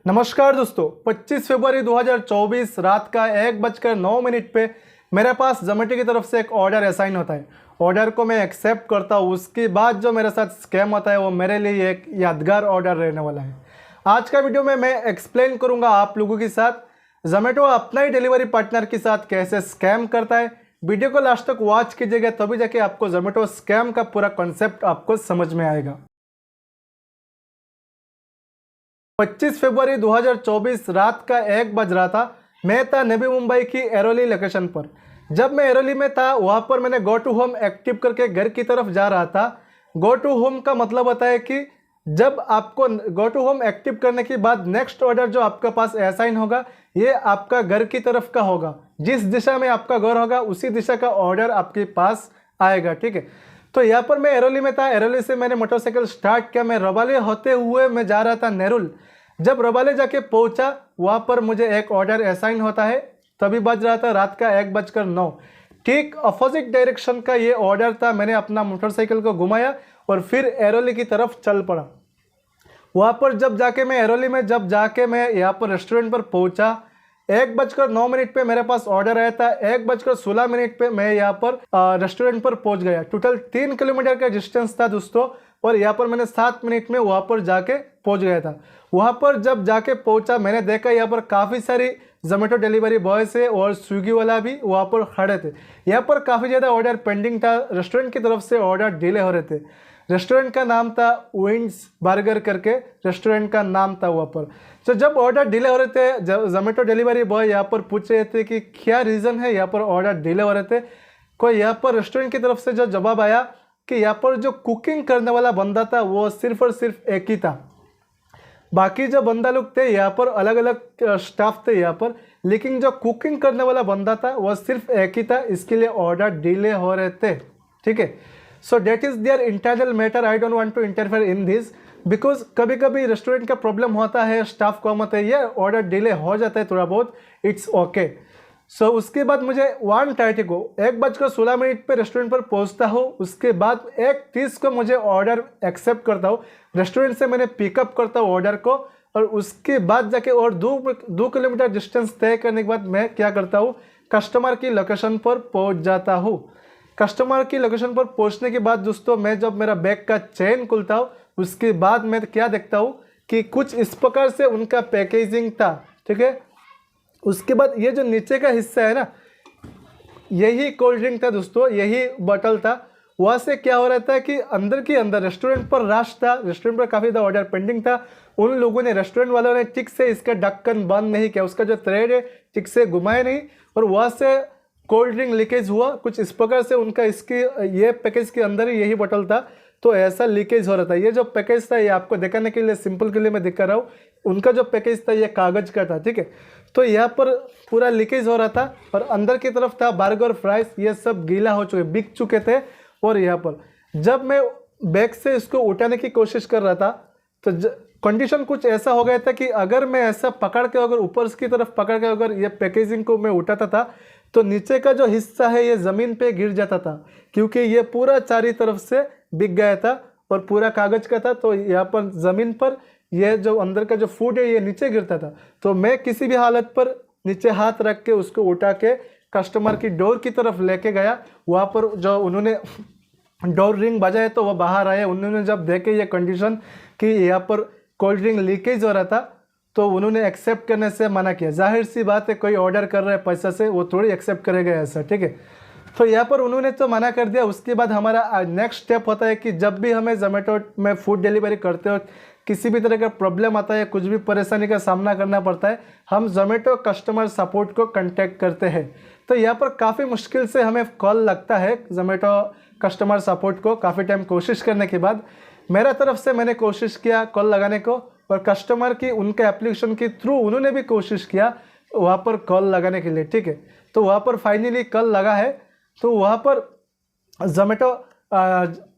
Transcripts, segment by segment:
नमस्कार दोस्तों, 25 फरवरी 2024 रात का 1:09 पे मेरे पास जोमेटो की तरफ से एक ऑर्डर असाइन होता है। ऑर्डर को मैं एक्सेप्ट करता हूँ। उसके बाद जो मेरे साथ स्कैम होता है वो मेरे लिए एक यादगार ऑर्डर रहने वाला है। आज का वीडियो में मैं एक्सप्लेन करूँगा आप लोगों के साथ जोमेटो अपना ही डिलीवरी पार्टनर के साथ कैसे स्कैम करता है। वीडियो को लास्ट तक वॉच कीजिएगा, तभी जाके आपको जोमेटो स्कैम का पूरा कॉन्सेप्ट आपको समझ में आएगा। 25 फरवरी 2024 रात का 1 बज रहा था। मैं था नवी मुंबई की एरोली लोकेशन पर। जब मैं एरोली में था वहाँ पर मैंने गो टू होम एक्टिव करके घर की तरफ जा रहा था। गो टू होम का मतलब होता है कि जब आपको गो टू होम एक्टिव करने के बाद नेक्स्ट ऑर्डर जो आपके पास असाइन होगा ये आपका घर की तरफ का होगा। जिस दिशा में आपका घर होगा उसी दिशा का ऑर्डर आपके पास आएगा, ठीक है। तो यहाँ पर मैं एरोली में था। एरोली से मैंने मोटरसाइकिल स्टार्ट किया। मैं रबाले होते हुए मैं जा रहा था नेरुल। जब रबाले जाके पहुंचा वहाँ पर मुझे एक ऑर्डर असाइन होता है। तभी बज रहा था रात का 1:09। ठीक अपोजिट डायरेक्शन का ये ऑर्डर था। मैंने अपना मोटरसाइकिल को घुमाया और फिर एरोली की तरफ चल पड़ा। वहाँ पर जब जाके मैं एरोली में मैं यहाँ पर रेस्टोरेंट पर पहुँचा 1:09 पे मेरे पास ऑर्डर आया था। 1:16 पे मैं यहाँ पर रेस्टोरेंट पर पहुँच गया। टोटल 3 किलोमीटर का डिस्टेंस था दोस्तों, और यहाँ पर मैंने 7 मिनट में वहाँ पर जाके पहुँच गया था। वहाँ पर जब जाके पहुँचा मैंने देखा यहाँ पर काफ़ी सारी जोमेटो डिलीवरी बॉयज़ है और स्विगी वाला भी वहाँ पर खड़े थे। यहाँ पर काफ़ी ज़्यादा ऑर्डर पेंडिंग था। रेस्टोरेंट की तरफ से ऑर्डर डिले हो रहे थे। रेस्टोरेंट का नाम था विंग्स बर्गर करके रेस्टोरेंट का नाम था वहाँ पर। तो जब ऑर्डर डिले हो रहे थे, जोमेटो डिलीवरी बॉय यहाँ पर पूछ रहे थे कि क्या रीज़न है यहाँ पर ऑर्डर डिले हो रहे थे। कोई यहाँ पर रेस्टोरेंट की तरफ से जो जवाब आया कि यहाँ पर जो कुकिंग करने वाला बंदा था वो सिर्फ और सिर्फ एक ही था। बाकी जो बंदा लोग थे यहाँ पर अलग अलग स्टाफ थे यहाँ पर, लेकिन जो कुकिंग करने वाला बंदा था वह सिर्फ एक ही था। इसके लिए ऑर्डर डिले हो रहे थे, ठीक है। So that is their internal matter. I don't want to interfere in this because कभी कभी रेस्टोरेंट का प्रॉब्लम होता है, स्टाफ कम होता है, ये ऑर्डर डिले हो जाता है थोड़ा बहुत, इट्स ओके। सो उसके बाद मुझे 1:30 को 1:16 पे रेस्टोरेंट पर पहुंचता हूँ। उसके बाद 1:30 को मुझे ऑर्डर एक्सेप्ट करता हूँ। रेस्टोरेंट से मैंने पिकअप करता हूँ ऑर्डर को, और उसके बाद जाके और 2 किलोमीटर डिस्टेंस तय करने के बाद मैं क्या करता हूँ, कस्टमर की लोकेशन पर पहुँच जाता हूँ। कस्टमर की लोकेशन पर पहुँचने के बाद दोस्तों मैं जब मेरा बैग का चेन खुलता हूँ उसके बाद मैं क्या देखता हूँ कि कुछ इस प्रकार से उनका पैकेजिंग था, ठीक है। उसके बाद ये जो नीचे का हिस्सा है ना, यही कोल्ड ड्रिंक था दोस्तों, यही बॉटल था। वहाँ से क्या हो रहा था कि अंदर रेस्टोरेंट पर रश था। रेस्टोरेंट पर काफ़ी ज़्यादा ऑर्डर पेंडिंग था। उन लोगों ने, रेस्टोरेंट वालों ने ठीक से इसका ढक्कन बंद नहीं किया, उसका जो थ्रेड है ठीक से घुमाया नहीं, और वहाँ से कोल्ड ड्रिंक लीकेज हुआ कुछ इस प्रकार से। उनका ये पैकेज के अंदर ही यही बॉटल था, तो ऐसा लीकेज हो रहा था। ये जो पैकेज था ये आपको दिखाने के लिए, सिंपल के लिए मैं दिखा रहा हूँ। उनका जो पैकेज था ये कागज़ का था, ठीक है। तो यहाँ पर पूरा लीकेज हो रहा था, और अंदर की तरफ था बर्गर, फ्राइज, ये सब गीला हो चुके, बिक चुके थे। और यहाँ पर जब मैं बैग से इसको उठाने की कोशिश कर रहा था तो कंडीशन कुछ ऐसा हो गया था कि अगर मैं ऐसा पकड़ के, अगर ऊपर की तरफ पकड़ के अगर ये पैकेजिंग को मैं उठाता था तो नीचे का जो हिस्सा है ये ज़मीन पे गिर जाता था, क्योंकि ये पूरा चारों तरफ से बिक गया था और पूरा कागज़ का था। तो यहाँ पर ज़मीन पर ये जो अंदर का जो फूड है ये नीचे गिरता था। तो मैं किसी भी हालत पर नीचे हाथ रख के उसको उठा के कस्टमर की डोर की तरफ लेके गया। वहाँ पर जो उन्होंने डोर रिंग बजाया तो वह बाहर आए। उन्होंने जब देखे ये कंडीशन कि यहाँ पर कोल्ड ड्रिंक लीकेज हो रहा था तो उन्होंने एक्सेप्ट करने से मना किया। जाहिर सी बात है, कोई ऑर्डर कर रहा है पैसा से, वो थोड़ी एक्सेप्ट करेगा ऐसा, ठीक है। तो यहाँ पर उन्होंने तो मना कर दिया। उसके बाद हमारा नेक्स्ट स्टेप होता है कि जब भी हमें जोमेटो में फूड डिलीवरी करते हो किसी भी तरह का प्रॉब्लम आता है, कुछ भी परेशानी का सामना करना पड़ता है, हम जोमेटो कस्टमर सपोर्ट को कांटेक्ट करते हैं। तो यहाँ पर काफ़ी मुश्किल से हमें कॉल लगता है जोमेटो कस्टमर सपोर्ट को। काफ़ी टाइम कोशिश करने के बाद मेरा तरफ से मैंने कोशिश किया कॉल लगाने को, और कस्टमर की उनके एप्लीकेशन के थ्रू उन्होंने भी कोशिश किया वहाँ पर कॉल लगाने के लिए, ठीक है। तो वहाँ पर फाइनली कॉल लगा है। तो वहाँ पर जोमेटो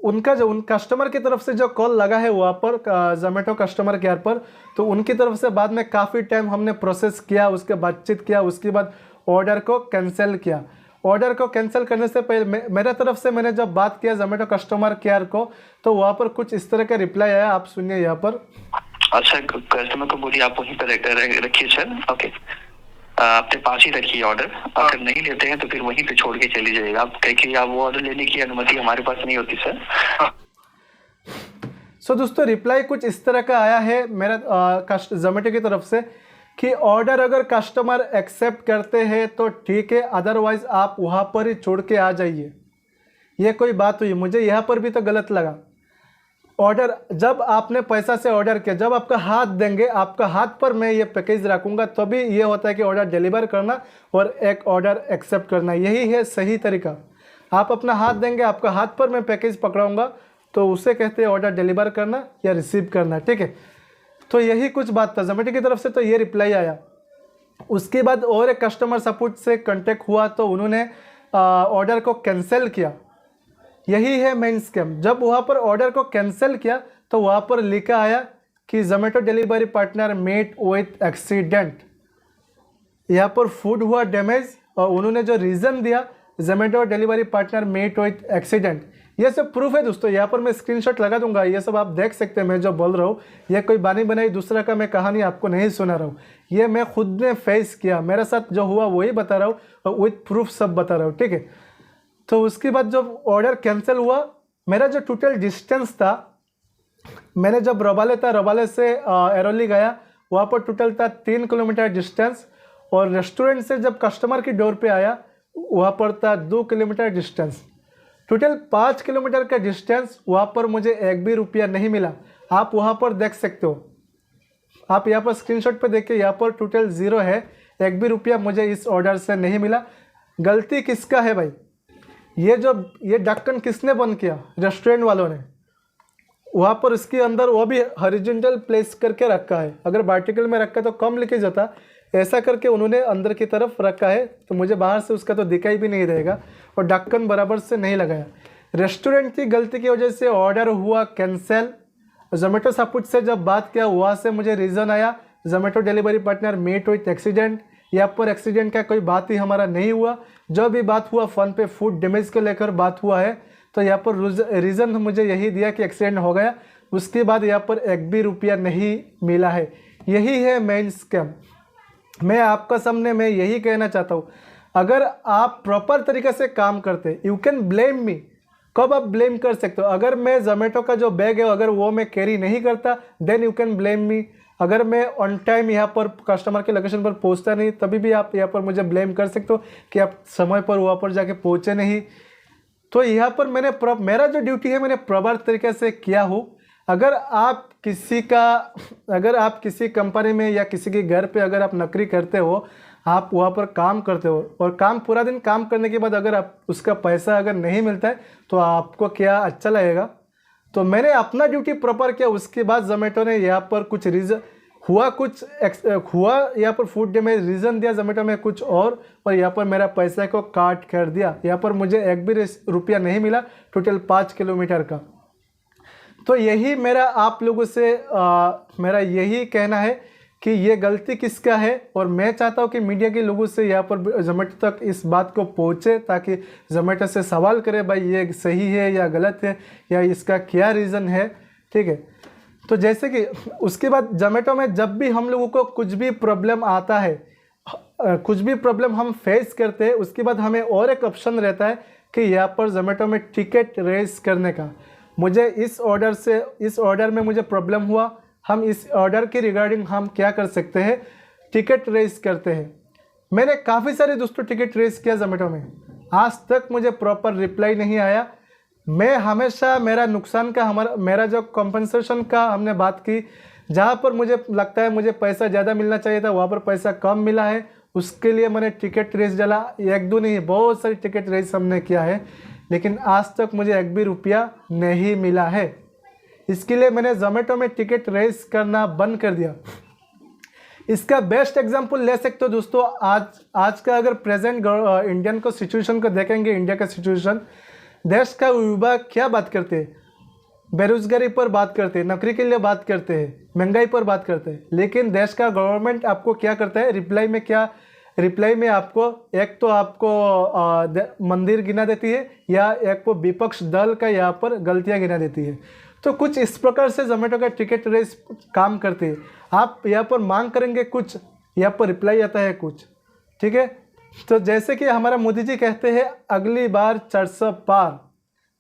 उनका जो उन कस्टमर की तरफ से जो कॉल लगा है वहाँ पर जोमेटो कस्टमर केयर पर, तो उनकी तरफ से बाद में काफ़ी टाइम हमने प्रोसेस किया, उसके बातचीत किया, उसके बाद ऑर्डर को कैंसिल किया। ऑर्डर को कैंसिल करने से पहले मेरे तरफ से मैंने जब बात किया जोमेटो कस्टमर केयर को, तो वहाँ पर कुछ इस तरह का रिप्लाई आया, आप सुनिए यहाँ पर। अच्छा, कस्टमर को बोलिए आप वहीं पर रखिए सर। ओके, अपने पास ही रखिए ऑर्डर। अगर नहीं लेते हैं तो फिर वहीं पे छोड़ के चली जाइएगा आप, क्योंकि आप वो ऑर्डर लेने की अनुमति हमारे पास नहीं होती सर। सो दोस्तों रिप्लाई कुछ इस तरह का आया है मेरा जोमेटो की तरफ से कि ऑर्डर अगर कस्टमर एक्सेप्ट करते हैं तो ठीक है, अदरवाइज आप वहाँ पर ही छोड़ के आ जाइए। ये कोई बात हुई, मुझे यहाँ पर भी तो गलत लगा। ऑर्डर जब आपने पैसा से ऑर्डर किया, जब आपका हाथ देंगे, आपका हाथ पर मैं ये पैकेज रखूँगा, तभी ये होता है कि ऑर्डर डिलीवर करना और एक ऑर्डर एक्सेप्ट करना। यही है सही तरीका। आप अपना हाथ देंगे, आपका हाथ पर मैं पैकेज पकड़ाऊँगा, तो उसे कहते हैं ऑर्डर डिलीवर करना या रिसीव करना, ठीक है। तो यही कुछ बात था जोमेटो की तरफ से, तो ये रिप्लाई आया। उसके बाद और एक कस्टमर सपोर्ट से कांटेक्ट हुआ तो उन्होंने ऑर्डर को कैंसिल किया। यही है मेन स्कैम। जब वहाँ पर ऑर्डर को कैंसिल किया तो वहाँ पर लिखा आया कि Zomato delivery partner met with accident. यहाँ पर फूड हुआ डैमेज और उन्होंने जो रीज़न दिया Zomato delivery partner met with accident, ये सब प्रूफ है दोस्तों। यहाँ पर मैं स्क्रीनशॉट लगा दूंगा, ये सब आप देख सकते हैं। मैं जो बोल रहा हूँ ये कोई बानी बनाई दूसरा का मैं कहानी आपको नहीं सुना रहा हूँ, ये मैं खुद ने फेस किया, मेरे साथ जो हुआ वही बता रहा हूँ और विथ प्रूफ सब बता रहा हूँ, ठीक है। तो उसके बाद जब ऑर्डर कैंसिल हुआ, मेरा जो टोटल डिस्टेंस था, मैंने जब रबाले से एरोली गया, वहाँ पर टोटल था 3 किलोमीटर डिस्टेंस, और रेस्टोरेंट से जब कस्टमर की डोर पे आया वहाँ पर था 2 किलोमीटर डिस्टेंस। टोटल 5 किलोमीटर का डिस्टेंस, वहाँ पर मुझे एक भी रुपया नहीं मिला। आप वहाँ पर देख सकते हो, आप यहाँ पर स्क्रीनशॉट पे देखिए, यहाँ पर टोटल 0 है, एक भी रुपया मुझे इस ऑर्डर से नहीं मिला। गलती किसका है भाई? ये ढक्कन किसने बंद किया? रेस्टोरेंट वालों ने। वहाँ पर इसके अंदर वो भी हॉरिजॉन्टल प्लेस करके रखा है, अगर वर्टिकल में रखा तो कम लीकेज जाता, ऐसा करके उन्होंने अंदर की तरफ रखा है, तो मुझे बाहर से उसका तो दिखाई भी नहीं रहेगा, और ढक्कन बराबर से नहीं लगाया। रेस्टोरेंट की गलती की वजह से ऑर्डर हुआ कैंसिल। जोमेटो सपोर्ट से जब बात किया, वहाँ से मुझे रीज़न आया Zomato delivery partner met with accident. यहाँ पर एक्सीडेंट का कोई बात ही हमारा नहीं हुआ, जो भी बात हुआ फ़ोन पे फूड डैमेज को लेकर बात हुआ है। तो यहाँ पर रीज़न मुझे यही दिया कि एक्सीडेंट हो गया, उसके बाद यहाँ पर एक भी रुपया नहीं मिला है। यही है मेन स्कैम। मैं आपका सामने मैं यही कहना चाहता हूँ, अगर आप प्रॉपर तरीके से काम करते, यू कैन ब्लेम मी। कब आप ब्लेम कर सकते हो? अगर मैं जोमेटो का जो बैग है अगर वो मैं कैरी नहीं करता, then you can blame me. अगर मैं ऑन टाइम यहाँ पर कस्टमर के लोकेशन पर पहुँचता नहीं, तभी भी आप यहाँ पर मुझे ब्लेम कर सकते हो कि आप समय पर वहाँ पर जाके पहुँचे नहीं। तो यहाँ पर मेरा जो ड्यूटी है मैंने प्रॉपर तरीके से किया हूँ। अगर आप किसी कंपनी में या किसी के घर पे अगर आप नौकरी करते हो, आप वहाँ पर काम करते हो, और काम पूरा दिन काम करने के बाद अगर आप उसका पैसा अगर नहीं मिलता है तो आपको क्या अच्छा लगेगा? तो मैंने अपना ड्यूटी प्रॉपर किया। उसके बाद जोमेटो ने यहाँ पर कुछ रीज़न हुआ यहाँ पर फूड डैमेज रीज़न दिया जोमेटो में कुछ और यहाँ पर मेरा पैसा को काट कर दिया। यहाँ पर मुझे एक भी रुपया नहीं मिला टोटल 5 किलोमीटर का। तो यही मेरा आप लोगों से मेरा यही कहना है कि ये गलती किसका है, और मैं चाहता हूँ कि मीडिया के लोगों से यहाँ पर जोमेटो तक इस बात को पहुँचे, ताकि जोमेटो से सवाल करे भाई ये सही है या गलत है या इसका क्या रीज़न है, ठीक है। तो जैसे कि उसके बाद जोमेटो में जब भी हम लोगों को कुछ भी प्रॉब्लम आता है, कुछ भी प्रॉब्लम हम फेस करते हैं, उसके बाद हमें और एक ऑप्शन रहता है कि यहाँ पर जोमेटो में टिकट रेस करने का। मुझे इस ऑर्डर में मुझे प्रॉब्लम हुआ, हम इस ऑर्डर के रिगार्डिंग हम क्या कर सकते हैं, टिकट रेस करते हैं। मैंने काफ़ी सारे दोस्तों टिकट रेस किया जोमेटो में, आज तक मुझे प्रॉपर रिप्लाई नहीं आया। मैं हमेशा मेरा नुकसान का मेरा जो कॉम्पनसेशन का हमने बात की, जहाँ पर मुझे लगता है मुझे पैसा ज़्यादा मिलना चाहिए था वहाँ पर पैसा कम मिला है, उसके लिए मैंने टिकट रेस डाला। 1-2 नहीं, बहुत सारी टिकट रेस हमने किया है, लेकिन आज तक मुझे एक भी रुपया नहीं मिला है। इसके लिए मैंने जोमेटो में टिकट रेस करना बंद कर दिया। इसका बेस्ट एग्जांपल ले सकते हो दोस्तों, आज का अगर प्रेजेंट इंडियन को सिचुएशन को देखेंगे, इंडिया का सिचुएशन, देश का युवा क्या बात करते हैं? बेरोजगारी पर बात करते हैं, नौकरी के लिए बात करते हैं, महंगाई पर बात करते हैं, लेकिन देश का गवर्नमेंट आपको क्या करता है? रिप्लाई में आपको एक तो आपको मंदिर गिना देती है, या एक को विपक्ष दल का यहाँ पर गलतियाँ गिना देती है। तो कुछ इस प्रकार से जोमेटो का टिकट रेस काम करती है। आप यहाँ पर मांग करेंगे कुछ, यहाँ पर रिप्लाई आता है कुछ, ठीक है। तो जैसे कि हमारा मोदी जी कहते हैं अगली बार 400 पार,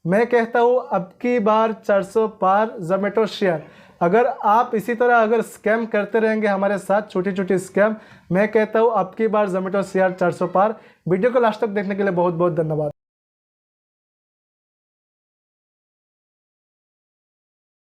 मैं कहता हूँ अब की बार 400 पार जोमेटो शेयर। अगर आप इसी तरह अगर स्कैम करते रहेंगे हमारे साथ, छोटी छोटी स्कैम, मैं कहता हूँ अब की बार जोमेटो शेयर 400 पार। वीडियो को लास्ट तक देखने के लिए बहुत बहुत धन्यवाद।